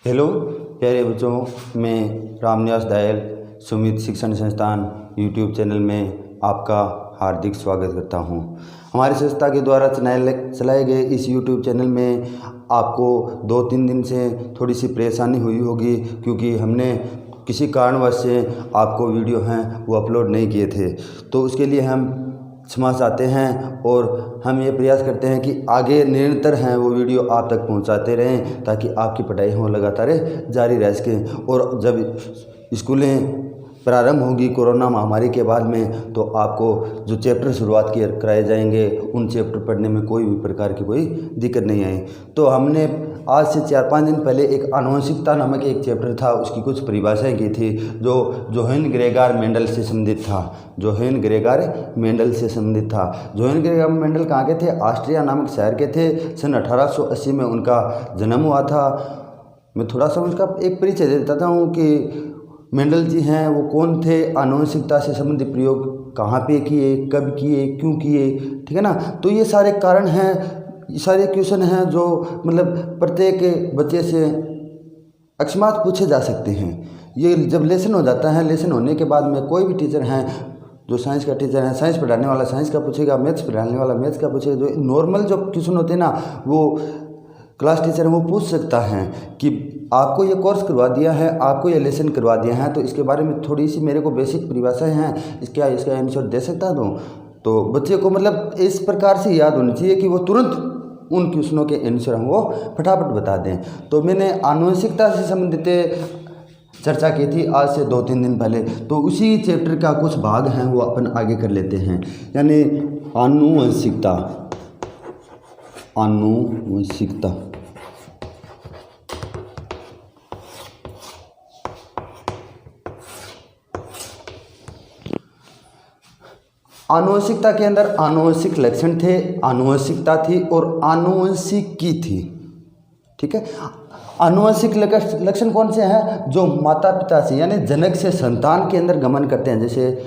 Hello प्यारे बच्चों, मैं रामनिवास दयाल सुमित शिक्षण संस्थान यूट्यूब चैनल में आपका हार्दिक स्वागत करता हूं। हमारी संस्था के द्वारा चलाए गए इस यूट्यूब चैनल में आपको 2-3 दिन से थोड़ी सी परेशानी हुई होगी, क्योंकि हमने किसी कारणवश से आपको वीडियो हैं वो अपलोड नहीं किए थे। तो उसके लिए हम क्षमा चाहते हैं और हम ये प्रयास करते हैं कि आगे निरंतर हैं वो वीडियो आप तक पहुंचाते रहें, ताकि आपकी पढ़ाई हो लगातार जारी रह सके। और जब स्कूलें प्रारंभ होगी कोरोना महामारी के बाद में, तो आपको जो चैप्टर शुरुआत कराए जाएंगे उन चैप्टर पढ़ने में कोई भी प्रकार की कोई दिक्कत नहीं आई। तो हमने आज से 4-5 दिन पहले एक आनुवंशिकता नामक एक चैप्टर था, उसकी कुछ परिभाषाएं की थी जो जोहान ग्रेगर मेंडल से संबंधित था। जोहान ग्रेगर मेंडल से संबंधित था। जोहान ग्रेगर मेंडल कहाँ के थे? ऑस्ट्रिया नामक शहर के थे। सन 1880 में उनका जन्म हुआ था। मैं थोड़ा सा उनका एक परिचय दे देता हूँ कि मेंडल जी हैं वो कौन थे, आनुवंशिकता से संबंधित प्रयोग कहाँ पे किए, कब किए, क्यों किए, ठीक है ना। तो ये सारे कारण हैं, सारे क्वेश्चन हैं जो मतलब प्रत्येक बच्चे से अकस्मात पूछे जा सकते हैं। ये जब लेसन हो जाता है, लेसन होने के बाद में कोई भी टीचर हैं जो साइंस का टीचर है, साइंस पढ़ाने वाला साइंस का पूछेगा, मैथ्स पढ़ाने वाला मैथ्स का पूछेगा। जो नॉर्मल जो क्वेश्चन होते हैं ना, वो क्लास टीचर वो पूछ सकता है कि आपको ये कोर्स करवा दिया है, आपको ये लेसन करवा दिया है, तो इसके बारे में थोड़ी सी मेरे को बेसिक परिभाषाएं हैं, इसका आंसर दे सकता हूँ। तो बच्चे को मतलब इस प्रकार से याद होनी चाहिए कि वो तुरंत उन क्वेश्चनों के आंसर हम वो फटाफट बता दें। तो मैंने आनुवंशिकता से संबंधित चर्चा की थी आज से 2-3 दिन पहले। तो उसी चैप्टर का कुछ भाग हैं वो अपन आगे कर लेते हैं। यानी आनुवंशिकता आनुवंशिकता के अंदर आनुवंशिक लक्षण थे, आनुवंशिकता थी और आनुवंशिकी थी, ठीक है। आनुवंशिक लक्षण कौन से हैं? जो माता पिता से यानी जनक से संतान के अंदर गमन करते हैं। जैसे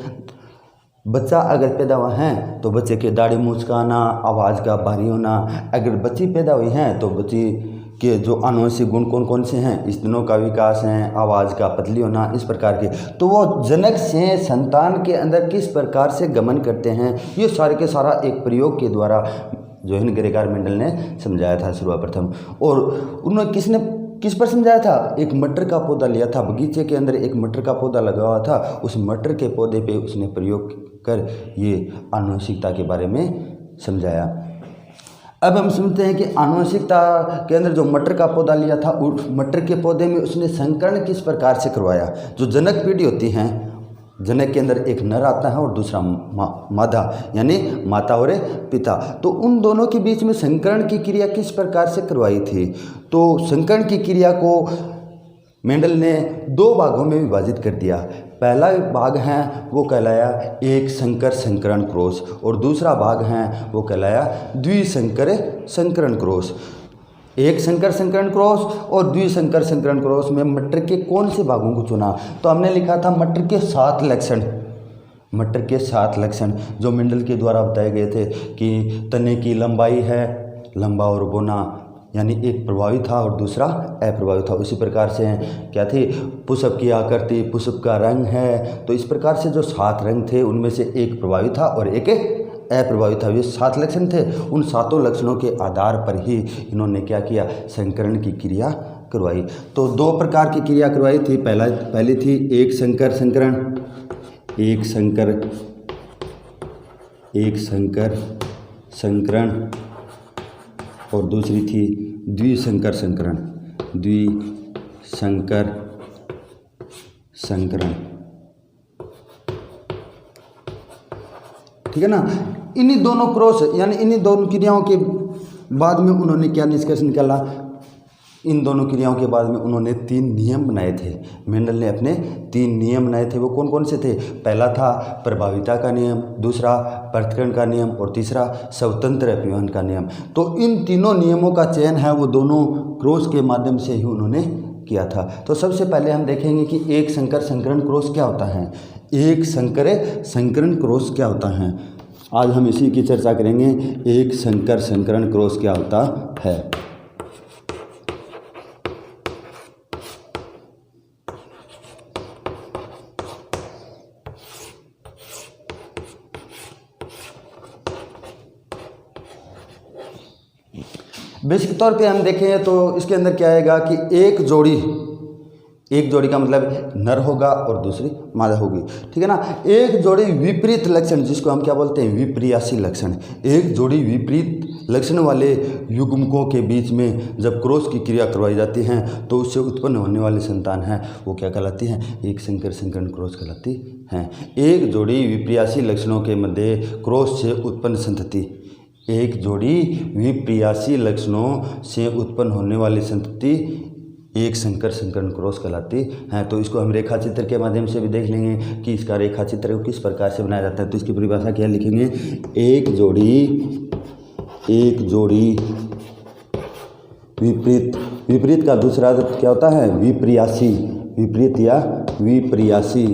बच्चा अगर पैदा हुआ है तो बच्चे के दाढ़ी मुचकाना, आवाज़ का भारी होना। अगर बच्ची पैदा हुई है तो बच्ची के जो आनुवंशिक गुण कौन कौन से हैं? स्तनों का विकास है, आवाज़ का पतली होना, इस प्रकार के। तो वो जनक से संतान के अंदर किस प्रकार से गमन करते हैं, ये सारे के सारा एक प्रयोग के द्वारा जोहान ग्रेगर मेंडल ने समझाया था सर्वप्रथम। और उन्होंने किस पर समझाया था? एक मटर का पौधा लिया था, बगीचे के अंदर एक मटर का पौधा लगा हुआ था, उस मटर के पौधे पे उसने प्रयोग कर ये आनुवंशिकता के बारे में समझाया। अब हम समझते हैं कि आनुवंशिकता के अंदर जो मटर का पौधा लिया था, उस मटर के पौधे में उसने संकरण किस प्रकार से करवाया। जो जनक पीढ़ी होती हैं, जनक के अंदर एक नर आता है और दूसरा मादा, यानी माता और पिता। तो उन दोनों के बीच में संकरण की क्रिया किस प्रकार से करवाई थी? तो संकरण की क्रिया को मेंडल ने 2 भागों में विभाजित कर दिया। पहला भाग है वो कहलाया एक संकर संकरण क्रॉस, और दूसरा भाग है वो कहलाया द्विसंकर संकरण क्रॉस। एक संकर संकरण क्रॉस और द्विसंकर संकरण क्रॉस में मटर के कौन से भागों को चुना? तो हमने लिखा था मटर के 7 लक्षण। मटर के 7 लक्षण जो मेंडल के द्वारा बताए गए थे कि तने की लंबाई है, लंबा और बोना, यानी एक प्रभावी था और दूसरा अप्रभावी था। उसी प्रकार से क्या थी? पुष्प की आकृति, पुष्प का रंग है। तो इस प्रकार से जो 7 रंग थे उनमें से एक प्रभावी था और एक अप्रभावी था। ये 7 लक्षण थे। उन 7 लक्षणों के आधार पर ही इन्होंने क्या किया? संकरण की क्रिया करवाई। तो 2 प्रकार की क्रिया करवाई थी। पहली थी एक संकर संकरण और दूसरी थी द्विसंकर संकरण, ठीक है ना। इन्हीं दोनों क्रॉस यानी इन्हीं दोनों क्रियाओं के बाद में उन्होंने क्या निष्कर्ष निकाला? इन दोनों क्रियाओं के बाद में उन्होंने 3 नियम बनाए थे। मेंडल ने अपने 3 नियम बनाए थे। वो कौन कौन से थे? पहला था प्रभाविता का नियम, दूसरा पृथक्करण का नियम और तीसरा स्वतंत्र अपव्यवन का नियम। तो इन तीनों नियमों का चयन है वो दोनों क्रॉस के माध्यम से ही उन्होंने किया था। तो सबसे पहले हम देखेंगे कि एक संकर संकरण क्रॉस क्या होता है। एक संकर संकरण क्रॉस क्या होता है, आज हम इसी की चर्चा करेंगे। एक संकर संकरण क्रॉस क्या होता है। बेसिक तौर पे हम देखें तो इसके अंदर क्या आएगा कि एक जोड़ी का मतलब नर होगा और दूसरी मादा होगी, ठीक है ना। एक जोड़ी विपरीत लक्षण, जिसको हम क्या बोलते हैं, विपर्यासी लक्षण। एक जोड़ी विपरीत लक्षण वाले युग्मकों के बीच में जब क्रॉस की क्रिया करवाई जाती है तो उससे उत्पन्न होने वाली संतान है वो क्या कहलाती है, एक संकर संकरण क्रॉस कहलाती है। एक जोड़ी विपर्यासी लक्षणों के मध्य क्रॉस से उत्पन्न संतति, एक जोड़ी विपर्यासी लक्षणों से उत्पन्न होने वाली संतति एक संकर संकरण क्रॉस कहलाती है। तो इसको हम रेखा चित्र के माध्यम से भी देख लेंगे कि इसका रेखा चित्र को किस प्रकार से बनाया जाता है। तो इसकी परिभाषा क्या लिखेंगे, एक जोड़ी विपरीत का दूसरा अर्थ क्या होता है, विपर्यासी, विपरीत या विपर्यासी।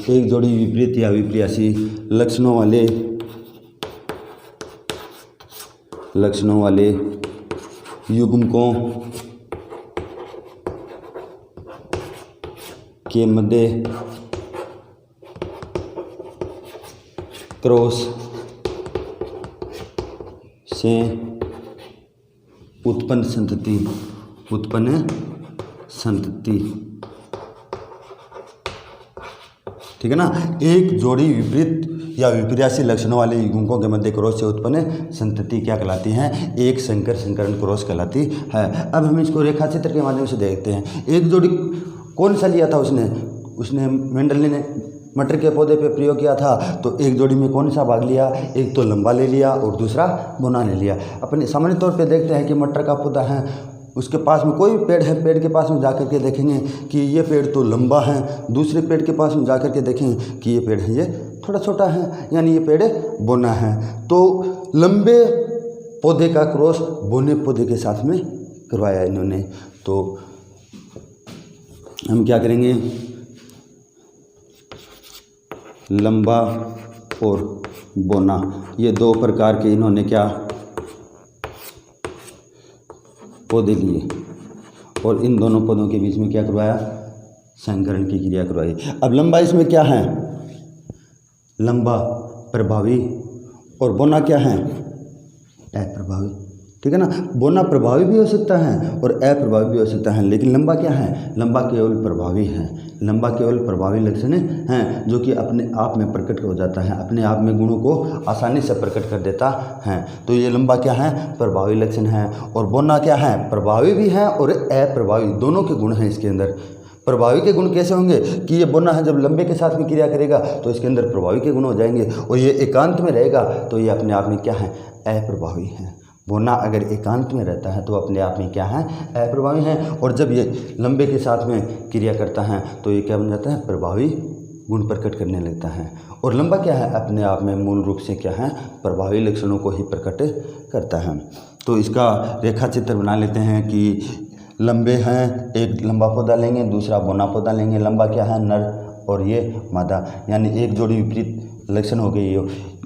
एक जोड़ी विपरीत या विपर्यासी लक्षणों वाले युग्मकों के मध्य क्रॉस से उत्पन्न संतति ठीक है ना। एक जोड़ी विपरीत या विपर्यासी लक्षणों वाले युग्मकों के मध्य क्रॉस से उत्पन्न संतति क्या कहलाती है, एक संकर संकरण क्रॉस कहलाती है। अब हम इसको रेखा चित्र के माध्यम से देखते हैं। एक जोड़ी कौन सा लिया था उसने मेंडल ने मटर के पौधे पे प्रयोग किया था, तो एक जोड़ी में कौन सा भाग लिया, एक तो लंबा ले लिया और दूसरा बोना ले लिया। अपने सामान्य तौर पे देखते हैं कि मटर का पौधा है, उसके पास में कोई पेड़ है, पेड़ के पास में जाकर के देखेंगे कि ये पेड़ तो लंबा है, दूसरे पेड़ के पास में जाकर के देखेंगे कि ये पेड़ है ये थोड़ा छोटा है, यानी ये पेड़ बोना है। तो लंबे पौधे का क्रॉस बोने पौधे के साथ में करवाया इन्होंने। तो हम क्या करेंगे, लंबा और बोना, ये दो प्रकार के इन्होंने क्या पौधे लिए और इन दोनों पौधों के बीच में क्या करवाया, संकरण की क्रिया करवाई। अब लंबा इसमें क्या है, लंबा प्रभावी और बोना क्या है, अप्रभावी, ठीक है ना। बोना प्रभावी भी हो सकता है और अप्रभावी भी हो सकता है, लेकिन लंबा क्या है, लंबा केवल प्रभावी है। लंबा केवल प्रभावी लक्षण हैं जो कि अपने आप में प्रकट हो जाता है, अपने आप में गुणों को आसानी से प्रकट कर देता है। तो ये लंबा क्या है, प्रभावी लक्षण है। और बोना क्या है, प्रभावी भी है और अप्रभावी, दोनों के गुण हैं इसके अंदर। प्रभावी के गुण कैसे होंगे कि ये बोना है जब लंबे के साथ में क्रिया करेगा तो इसके अंदर प्रभावी के गुण हो जाएंगे, और ये एकांत में रहेगा तो ये अपने आप में क्या है, अप्रभावी है। बोना अगर एकांत में रहता है तो अपने आप में क्या है, अप्रभावी है। और जब ये लंबे के साथ में क्रिया करता है तो ये क्या बन जाता है, प्रभावी गुण प्रकट करने लगता है। और लंबा क्या है, अपने आप में मूल रूप से क्या है, प्रभावी लक्षणों को ही प्रकट करता है। तो इसका रेखा चित्र बना लेते हैं कि लंबे हैं, एक लंबा पौधा लेंगे, दूसरा बोना पौधा लेंगे। लंबा क्या है, नर और ये मादा, यानी एक जोड़ी विपरीत लक्षण हो गई,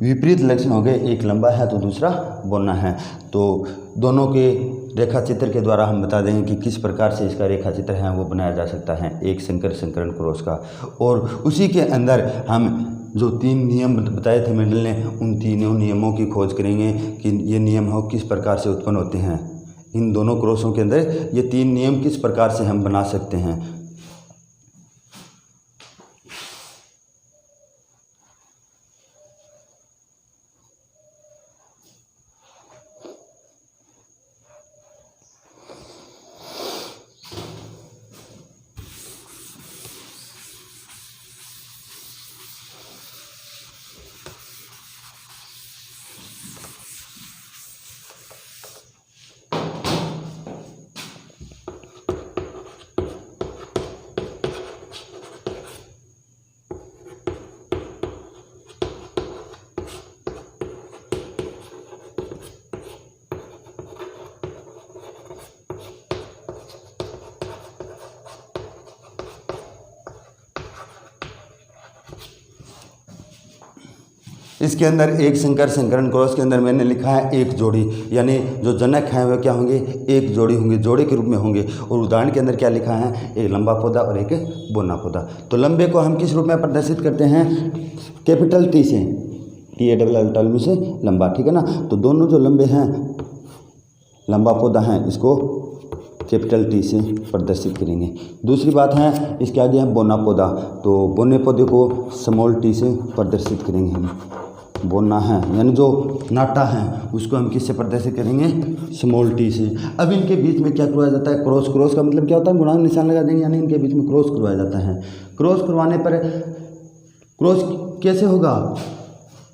विपरीत लक्षण हो गए, एक लंबा है तो दूसरा बोना है। तो दोनों के रेखा चित्र के द्वारा हम बता देंगे कि किस प्रकार से इसका रेखा चित्र है वो बनाया जा सकता है एक संकर संकरण क्रॉस का। और उसी के अंदर हम जो 3 नियम बताए थे मेंडल ने, उन तीनों नियमों की खोज करेंगे कि ये नियम हो किस प्रकार से उत्पन्न होते हैं। इन दोनों क्रॉसों के अंदर ये 3 नियम किस प्रकार से हम बना सकते हैं। इसके अंदर एक संकर संकरण क्रॉस के अंदर मैंने लिखा है एक जोड़ी, यानी जो जनक हैं वह क्या होंगे, एक जोड़ी होंगे, जोड़े के रूप में होंगे। और उदाहरण के अंदर क्या लिखा है, एक लंबा पौधा और एक बोना पौधा। तो लंबे को हम किस रूप में प्रदर्शित करते हैं, कैपिटल टी से, TALL से लंबा, ठीक है ना। तो दोनों जो लंबे हैं, लंबा पौधा है, इसको कैपिटल T से प्रदर्शित करेंगे। दूसरी बात है, इसके आगे है बोना पौधा, तो बोने पौधे को स्मॉल t से प्रदर्शित करेंगे हम। बोना है यानी जो नाटा है उसको हम किससे प्रदर्शित करेंगे, स्मॉल t से। अब इनके बीच में क्या करवाया जाता है, क्रॉस। क्रॉस का मतलब क्या होता है, गुणांक निशान लगा देंगे, यानी इनके बीच में क्रॉस करवाया जाता है। क्रॉस करवाने पर क्रॉस कैसे होगा,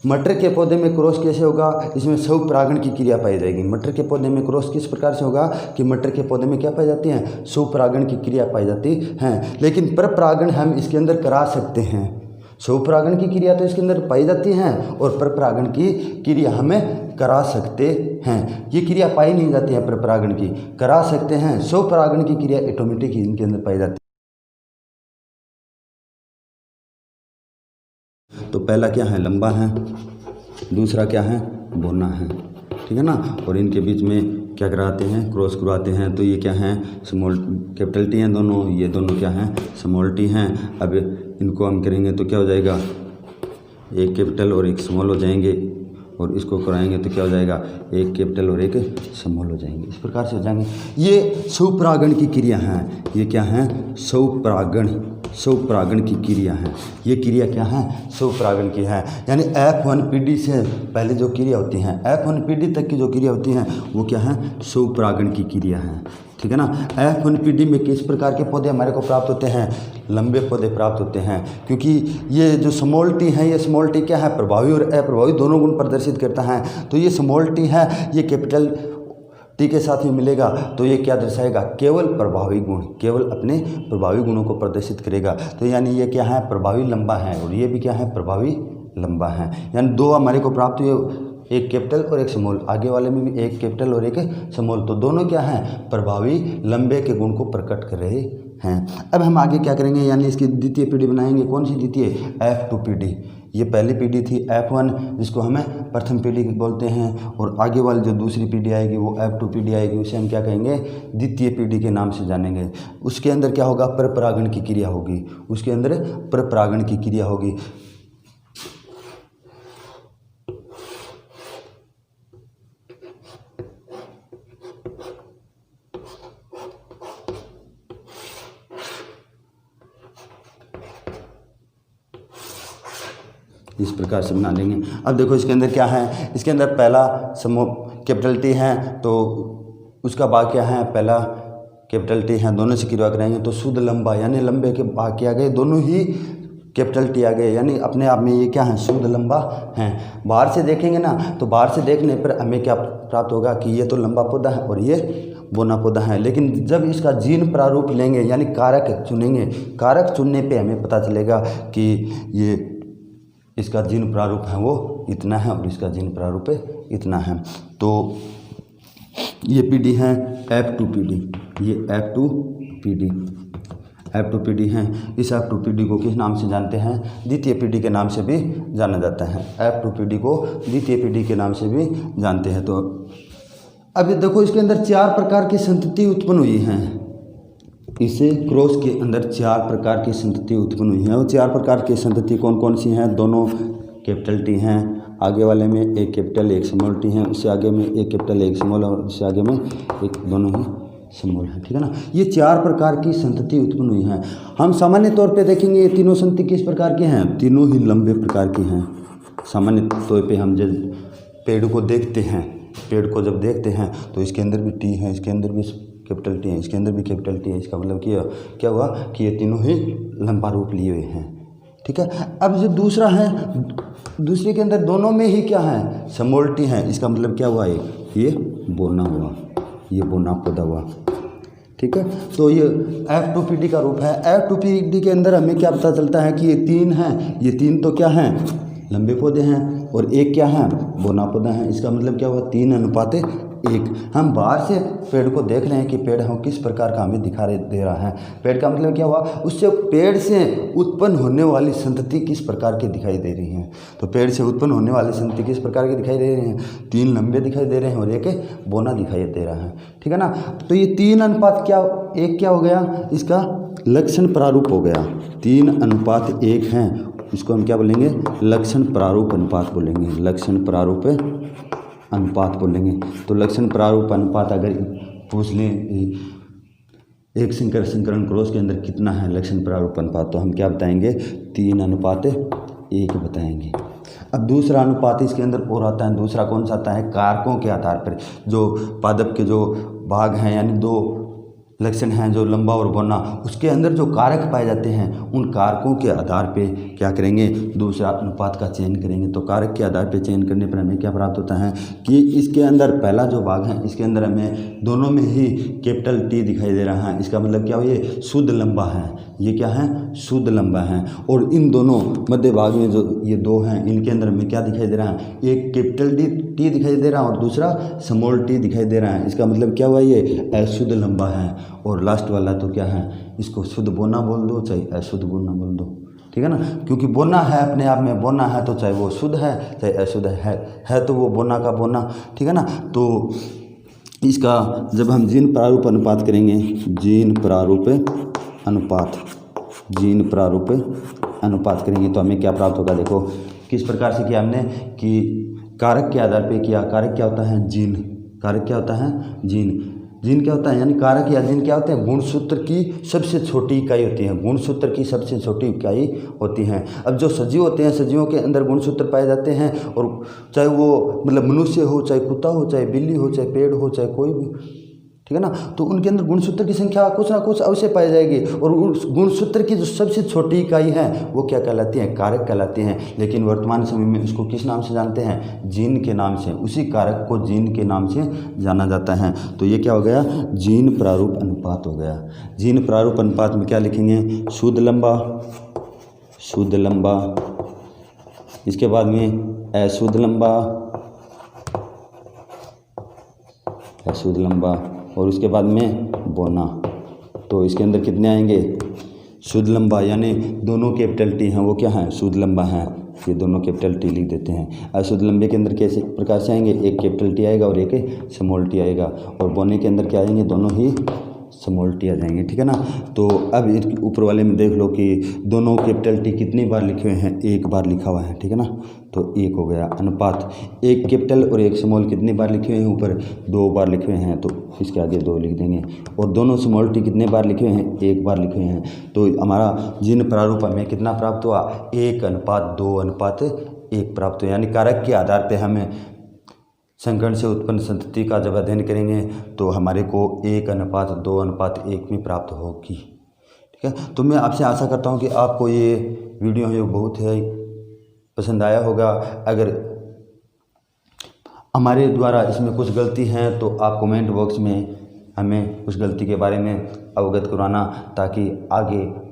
मटर के पौधे में क्रॉस कैसे होगा, इसमें स्वपरागण की क्रिया पाई जाएगी। मटर के पौधे में क्रॉस किस प्रकार से होगा कि मटर के पौधे में क्या पाई जाती है, स्वपरागण की क्रिया पाई जाती है। लेकिन परपरागण हम इसके अंदर करा सकते हैं। स्वपरागण की क्रिया तो इसके अंदर पाई जाती है और परपरागण की क्रिया हमें करा सकते हैं। ये क्रिया पाई नहीं जाती है परपरागण की, करा सकते हैं। स्वपरागण की क्रिया ऑटोमेटिक इनके अंदर पाई जाती है। तो पहला क्या है, लंबा है, दूसरा क्या है, बोना है, ठीक है ना। और इनके बीच में क्या कराते हैं, क्रॉस करवाते हैं। तो ये क्या है, स्मॉल कैपिटल T हैं दोनों, ये दोनों क्या हैं, स्मॉल t हैं। अब इनको हम करेंगे तो क्या हो जाएगा, एक कैपिटल और एक स्मॉल हो जाएंगे, और इसको कराएंगे तो क्या हो जाएगा, एक कैपिटल और एक स्मॉल हो जाएंगे। इस प्रकार से हो जाएंगे। ये स्वपरागण की क्रिया है, ये क्या है, स्वपरागण की क्रिया है। ये क्रिया क्या है, स्वपरागण की है। यानी F1PD से पहले जो क्रिया होती हैं, F1PD तक की जो क्रिया होती हैं वो क्या है, स्वपरागण की क्रिया है, ठीक है ना। F1PD में किस प्रकार के पौधे हमारे को प्राप्त होते हैं, लंबे पौधे प्राप्त होते हैं, क्योंकि ये जो स्मॉल t है, ये स्मॉल t क्या है, प्रभावी और अप्रभावी दोनों गुण प्रदर्शित करता है। तो ये स्मॉल t है, ये कैपिटल T के साथ में मिलेगा, तो ये क्या दर्शाएगा, केवल प्रभावी गुण, केवल अपने प्रभावी गुणों को प्रदर्शित करेगा। तो यानी ये क्या है, प्रभावी लंबा है, और ये भी क्या है, प्रभावी लंबा है। यानी दो हमारे को प्राप्त हुए, एक कैपिटल और एक स्मॉल, आगे वाले में भी एक कैपिटल और एक स्मॉल, तो दोनों क्या हैं, प्रभावी लंबे के गुण को प्रकट कर रहे हैं। अब हम आगे क्या करेंगे, यानी इसकी द्वितीय पीढ़ी बनाएंगे। कौन सी द्वितीय, F2PD। ये पहली पीढ़ी थी F1, जिसको हमें प्रथम पीढ़ी बोलते हैं, और आगे वाली जो दूसरी पीढ़ी आएगी वो F2PD आएगी, उसे हम क्या कहेंगे, द्वितीय पीढ़ी के नाम से जानेंगे। उसके अंदर क्या होगा, परपरागण की क्रिया होगी, उसके अंदर परपरागण की क्रिया होगी। इस प्रकार से बना लेंगे। अब देखो इसके अंदर क्या है, इसके अंदर पहला समूह कैपिटल T है, तो उसका भाग क्या है, पहला कैपिटल T है, दोनों से क्रिया कराएंगे तो शुद्ध लंबा, यानी लंबे के भाग क्या गए, दोनों ही कैपिटल T आ गए, यानी अपने आप में ये क्या है, शुद्ध लंबा हैं। बाहर से देखेंगे ना, तो बाहर से देखने पर हमें क्या प्राप्त होगा कि ये तो लंबा पौधा है और ये बोना पौधा है। लेकिन जब इसका जीन प्रारूप लेंगे, यानी कारक चुनेंगे, कारक चुनने पे हमें पता चलेगा कि ये इसका जीन प्रारूप है वो इतना है और इसका जीन प्रारूप इतना है। तो ये पीढ़ी है F2PD, ये F2PD हैं। इस F2PD को किस नाम से जानते हैं, द्वितीय पीढ़ी के नाम से भी जाना जाता है। F2PD को द्वितीय पीढ़ी के नाम से भी जानते हैं। तो अब देखो इसके अंदर 4 प्रकार की संतति उत्पन्न हुई हैं। इसे क्रॉस के अंदर 4 प्रकार की संतति उत्पन्न हुई है। और 4 प्रकार की संतति कौन कौन सी हैं, दोनों कैपिटल T हैं, आगे वाले में एक कैपिटल एक स्मॉल t है, उससे आगे में एक कैपिटल एक स्मॉल और उससे आगे में एक, दोनों ही स्मॉल है, ठीक है ना। ये 4 प्रकार की संतति उत्पन्न हुई हैं। हम सामान्य तौर पे देखेंगे ये तीनों संतति किस प्रकार की हैं, तीनों ही लंबे प्रकार की हैं। सामान्य तौर पे हम जब पेड़ को देखते हैं, पेड़ को जब देखते हैं तो इसके अंदर भी T है, इसके अंदर भी कैपिटल T है, इसके अंदर भी कैपिटल T है। इसका मतलब क्या हुआ कि ये तीनों ही लंबा रूप लिए हुए हैं, ठीक है। अब जो दूसरा है, दूसरे के अंदर दोनों में ही क्या है, स्मॉल t है। इसका मतलब क्या हुआ, ये बोना हुआ, ये बोना पौधा हुआ, ठीक है। तो ये F2PD का रूप है। F2PD के अंदर हमें क्या पता चलता है कि ये 3 हैं, ये 3 तो क्या हैं, लंबे पौधे हैं, और एक क्या है, बोना पौधा है। इसका मतलब क्या हुआ, 3:1। हम बाहर से पेड़ को देख रहे हैं कि पेड़ हम किस प्रकार का हमें दिखाई दे रहा है। पेड़ का मतलब क्या हुआ, उससे पेड़ से उत्पन्न होने वाली संतति किस प्रकार की दिखाई दे रही है। तो पेड़ से उत्पन्न होने वाली संतति किस प्रकार की दिखाई दे रही हैं, 3 लंबे दिखाई दे रहे हैं और एक बोना दिखाई दे रहा है, ठीक है ना। तो ये 3:1 क्या हो गया, इसका लक्षण प्रारूप हो गया, 3:1 हैं, इसको हम क्या बोलेंगे, लक्षण प्रारूप अनुपात बोलेंगे, लक्षण प्रारूप अनुपात बोलेंगे। तो लक्षण प्रारूप अनुपात अगर पूछ लें एक संकरण क्रॉस के अंदर कितना है लक्षण प्रारूप अनुपात, तो हम क्या बताएंगे, 3:1 बताएंगे। अब दूसरा अनुपात इसके अंदर और आता है, दूसरा कौन सा आता है, कारकों के आधार पर, जो पादप के जो भाग हैं यानी 2 लक्षण हैं जो लंबा और बौना, उसके अंदर जो कारक पाए जाते हैं उन कारकों के आधार पे क्या करेंगे, दूसरा अनुपात का चयन करेंगे। तो कारक के आधार पे चयन करने पर हमें क्या प्राप्त होता है कि इसके अंदर पहला जो भाग है इसके अंदर हमें दोनों में ही कैपिटल T दिखाई दे रहा है, इसका मतलब क्या हो, ये शुद्ध लंबा है, ये क्या है, शुद्ध लंबा है। और इन दोनों मध्य भाग में जो ये 2 हैं इनके अंदर हमें क्या दिखाई दे रहा है, एक कैपिटल T दिखाई दे रहा है और दूसरा स्मॉल t दिखाई दे रहा है, इसका मतलब क्या हुआ, ये अशुद्ध लंबा है। और लास्ट वाला तो क्या है, इसको शुद्ध बोना बोल दो चाहे अशुद्ध बोना बोल दो, ठीक है ना, क्योंकि बोना है अपने आप में, बोना है तो चाहे वो शुद्ध है चाहे अशुद्ध है तो वो बोना का बोना, ठीक है ना। तो इसका जब हम जीन प्रारूप अनुपात करेंगे, जीन प्रारूप अनुपात करेंगे तो हमें क्या प्राप्त होगा, देखो किस प्रकार से किया हमने कि कारक के आधार पे किया। कारक क्या होता है, जीन, कारक क्या होता है, जीन क्या होता है, यानी कारक या जीन क्या होते हैं, गुणसूत्र की सबसे छोटी इकाई होती है, गुणसूत्र की सबसे छोटी इकाई होती हैं। अब जो सजीव होते हैं, सजीवों के अंदर गुणसूत्र पाए जाते हैं, और चाहे वो मतलब मनुष्य हो, चाहे कुत्ता हो, चाहे बिल्ली हो, चाहे पेड़ हो, चाहे कोई भी, ठीक है ना, तो उनके अंदर गुणसूत्र की संख्या कुछ ना कुछ अवश्य पाई जाएगी। और उस गुणसूत्र की जो सबसे छोटी इकाई है वो क्या कहलाती है, कारक कहलाती हैं। लेकिन वर्तमान समय में उसको किस नाम से जानते हैं, जीन के नाम से, उसी कारक को जीन के नाम से जाना जाता है। तो ये क्या हो गया, जीन प्रारूप अनुपात हो गया। जीन प्रारूप अनुपात में क्या लिखेंगे, शुद्ध लंबा, इसके बाद में अशुद्ध लंबा, और उसके बाद में बोना। तो इसके अंदर कितने आएंगे, शुद्ध लंबा, यानी दोनों कैपिटल T हैं वो क्या हैं, शुद्ध लंबा हैं, ये दोनों कैपिटल T लिख देते हैं। अशुद्ध लंबे के अंदर कैसे प्रकार से आएंगे, एक कैपिटल T आएगा और एक स्मॉल t आएगा, और बोने के अंदर क्या आएंगे, दोनों ही स्मॉल t आ जाएंगे, ठीक है ना। तो अब इसके ऊपर वाले में देख लो कि दोनों कैपिटल T कितनी बार लिखे हुए हैं, एक बार लिखा हुआ है, ठीक है ना, तो 1 हो गया। अनुपात, एक कैपिटल और एक स्मॉल कितनी बार लिखे हुए हैं, ऊपर 2 बार लिखे हुए हैं, तो इसके आगे 2 लिख देंगे। और दोनों स्मॉल t कितने बार लिखे हुए हैं, 1 बार लिखे हुए हैं। तो हमारा जीन प्रारूप में कितना प्राप्त हुआ, 1:2:1 प्राप्त हुआ। यानी कारक के आधार पर हमें संकरण से उत्पन्न संतति का जब अध्ययन करेंगे तो हमारे को 1:2:1 में प्राप्त होगी, ठीक है। तो मैं आपसे आशा करता हूँ कि आपको ये वीडियो है बहुत ही पसंद आया होगा। अगर हमारे द्वारा इसमें कुछ गलती है तो आप कमेंट बॉक्स में हमें उस गलती के बारे में अवगत कराना, ताकि आगे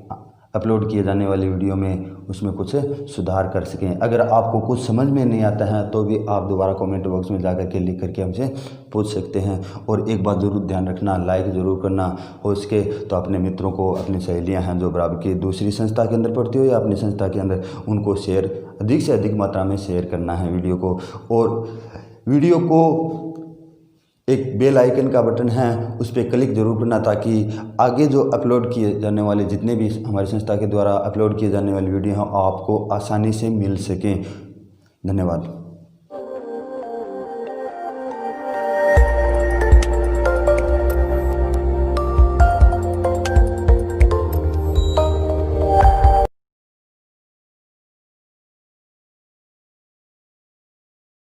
अपलोड किए जाने वाली वीडियो में उसमें कुछ सुधार कर सकें। अगर आपको कुछ समझ में नहीं आता है तो भी आप दोबारा कमेंट बॉक्स में जाकर के लिख करके हमसे पूछ सकते हैं। और एक बात ज़रूर ध्यान रखना, लाइक ज़रूर करना, हो सके तो अपने मित्रों को, अपनी सहेलियां हैं जो बराबर की दूसरी संस्था के अंदर पढ़ती हो या अपनी संस्था के अंदर, उनको शेयर, अधिक से अधिक मात्रा में शेयर करना है वीडियो को। और वीडियो को एक बेल आइकन का बटन है उस पर क्लिक जरूर करना, ताकि आगे जो अपलोड किए जाने वाले जितने भी हमारी संस्था के द्वारा अपलोड किए जाने वाली वीडियो हैं आपको आसानी से मिल सकें। धन्यवाद।